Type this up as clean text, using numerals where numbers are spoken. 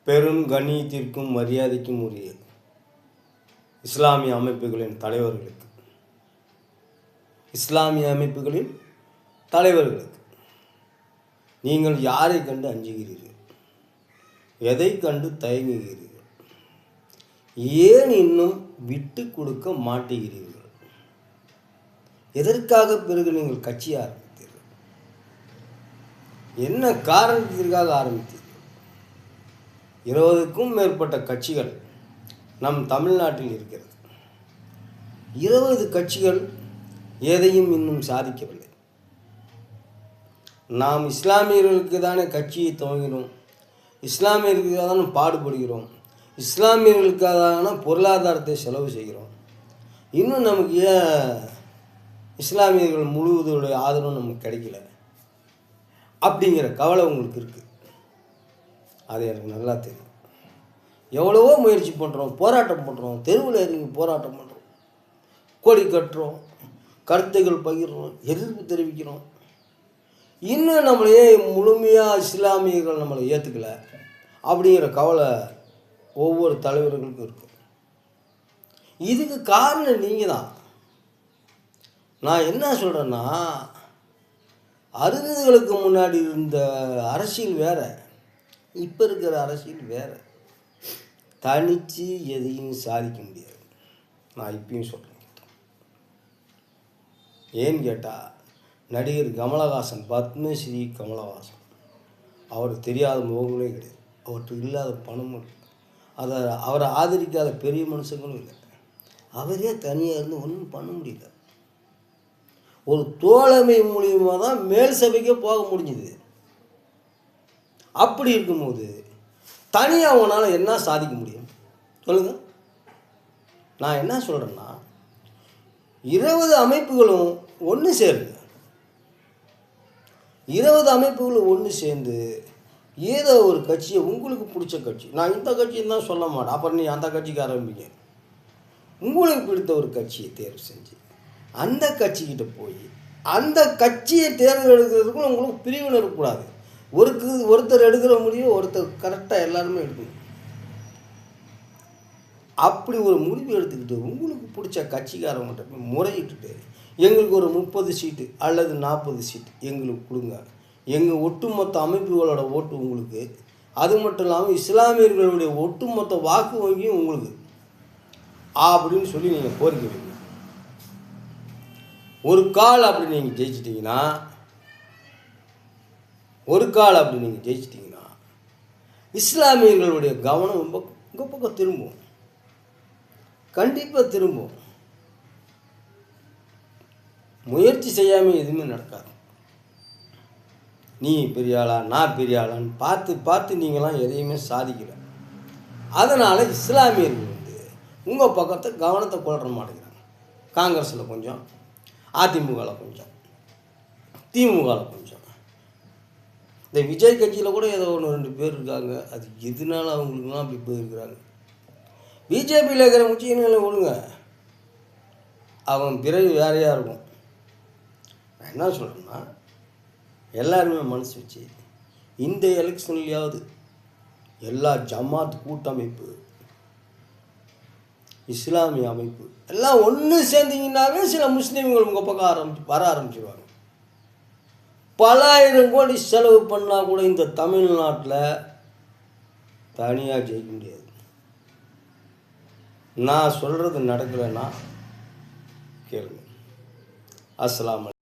பெரும் கண்ணியத்திற்கும் மரியாதைக்கும் உரிய இஸ்லாமிய அமைப்புகளின் தலைவர்களுக்கு நீங்கள் யாரை கண்டு அஞ்சுகிறீர்கள்? எதை கண்டு தயங்குகிறீர்கள்? ஏன் இன்னும் விட்டு கொடுக்க மாட்டேங்கிறீர்கள்? எதற்காக பிறகு நீங்கள் கட்சி ஆரம்பித்தீர்கள்? என்ன காரணத்திற்காக ஆரம்பித்தீர்கள்? 20க்கும் மேற்பட்ட கட்சிகள் நம் தமிழ்நாட்டில் இருக்கிறது. 20 கட்சிகள் எதையும் இன்னும் சாதிக்கவில்லை. நாம் இஸ்லாமியர்களுக்கு தானே கட்சியை துவங்கினோம், இஸ்லாமியர்களுக்காக தானே பாடுபடுகிறோம், இஸ்லாமியர்களுக்காக தானே பொருளாதாரத்தை செலவு செய்கிறோம். இன்னும் நமக்கு ஏன் இஸ்லாமியர்கள் முழுவதுடைய ஆதரவு நமக்கு கிடைக்கல அப்படிங்கிற கவலை உங்களுக்கு இருக்குது. அது எனக்கு நல்லா தெரியும். எவ்வளவோ முயற்சி பண்ணுறோம், போராட்டம் பண்ணுறோம், தெருவில் இறங்கி போராட்டம் பண்ணுறோம், கொடி கட்டுறோம், கருத்துக்கள் பகிர்றோம், எதிர்ப்பு தெரிவிக்கிறோம். இன்னும் நம்மளையே முழுமையாக இஸ்லாமியர்கள் நம்மளை ஏற்றுக்கல அப்படிங்கிற கவலை ஒவ்வொரு தலைவர்களுக்கும் இருக்கும். இதுக்கு காரணம் நீங்கள் தான். நான் என்ன சொல்கிறேன்னா, 60களுக்கு முன்னாடி இருந்த அரசியல் வேறு, இப்போ இருக்கிற அரசியல் வேறு. தனித்து எதையும் சாதிக்க முடியாது. நான் இப்பயும் சொல்கிறேன். ஏன்னு கேட்டால், நடிகர் கமலஹாசன், பத்மஸ்ரீ கமலஹாசன், அவருக்கு தெரியாத முகங்களே கிடையாது. அவருக்கு இல்லாத பணமும் இல்லை. அவரை ஆதரிக்காத பெரிய மனுஷங்களும் இல்லை. அவரே தனியாக இருந்து ஒன்றும் பண்ண முடியல. ஒரு தோழமை மூலியமாக தான் மேல் சபைக்கே போக முடிஞ்சுது. அப்படி இருக்கும்போது தனியாக அவனால் என்ன சாதிக்க முடியும் சொல்லுங்கள்? நான் என்ன சொல்கிறேன்னா, 20 அமைப்புகளும் ஒன்று சேருங்க. 20 அமைப்புகளும் ஒன்று சேர்ந்து ஏதோ ஒரு கட்சியை, உங்களுக்கு பிடிச்ச கட்சி, நான் இந்த கட்சின்னு தான் சொல்ல மாட்டேன், அப்புறம் நீ அந்த கட்சிக்கு ஆரம்பிங்க. உங்களுக்கு பிடித்த ஒரு கட்சியை தேர்வு செஞ்சு அந்த கட்சிக்கிட்ட போய் அந்த கட்சியை தேர்ந்தெடுக்கிறதுக்கும் உங்களுக்கு பிரிவினை இருக்கக்கூடாது. ஒருத்தர் எடுக்கிற முடியும், ஒருத்தர் கரெக்டாக எல்லாருமே எடுக்கணும். அப்படி ஒரு முடிவு எடுத்துக்கிட்டு உங்களுக்கு பிடிச்ச கட்சிக்காரவங்கள்ட்ட போய் முறையிட்டுட்டு, எங்களுக்கு ஒரு 30 சீட்டு அல்லது 40 சீட்டு எங்களுக்கு கொடுங்க, எங்கள் ஒட்டுமொத்த அமைப்புகளோட ஓட்டு உங்களுக்கு, அது மட்டும் இல்லாமல் இஸ்லாமியர்களுடைய ஒட்டுமொத்த வாக்கு வங்கியும் உங்களுக்கு அப்படின்னு சொல்லி நீங்கள் கோரிக்கை வைங்க. ஒரு கால் அப்படி நீங்கள் ஜெயிச்சிட்டிங்கன்னா இஸ்லாமியர்களுடைய கவனம் உங்கள் பக்கம் திரும்பும், கண்டிப்பாக திரும்பும். முயற்சி செய்யாமல் எதுவுமே நடக்காது. நீ பெரியாளா நான் பெரியாளான்னு பார்த்து நீங்களாம் எதையுமே சாதிக்கல. அதனால் இஸ்லாமியர்கள் உங்கள் பக்கத்தை கவனத்தை கொள்ற மாட்டேங்கிறாங்க. காங்கிரஸில் கொஞ்சம், அதிமுகவில் கொஞ்சம், திமுகவில் கொஞ்சம், இந்த விஜய் கட்சியில் கூட ஏதோ 1-2 பேர் இருக்காங்க. அது எதுனால அவங்களுக்குலாம் அப்படி போயிருக்கிறாங்க. பிஜேபியில் இருக்கிற முக்கியங்களை ஒழுங்க, அவன் பிறகு வேறையாக இருக்கும். நான் என்ன சொல்கிறேன்னா, எல்லாருமே மனசு வச்சு இந்த எலெக்ஷன்லையாவது எல்லா ஜமாத் கூட்டமைப்பு, இஸ்லாமிய அமைப்பு எல்லாம் ஒன்று சேர்ந்தீங்கன்னாவே சில முஸ்லீம்கள் உங்கள் பக்கம் வர ஆரம்பிச்சிடுவாங்க. பல ஆயிரம் கோடி செலவு பண்ணால் கூட இந்த தமிழ்நாட்டில் தனியாக ஜெயிக்க முடியாது. நான் சொல்கிறது நடக்கலைன்னா கேளுங்க. அஸ்ஸலாமு அலைக்கும்.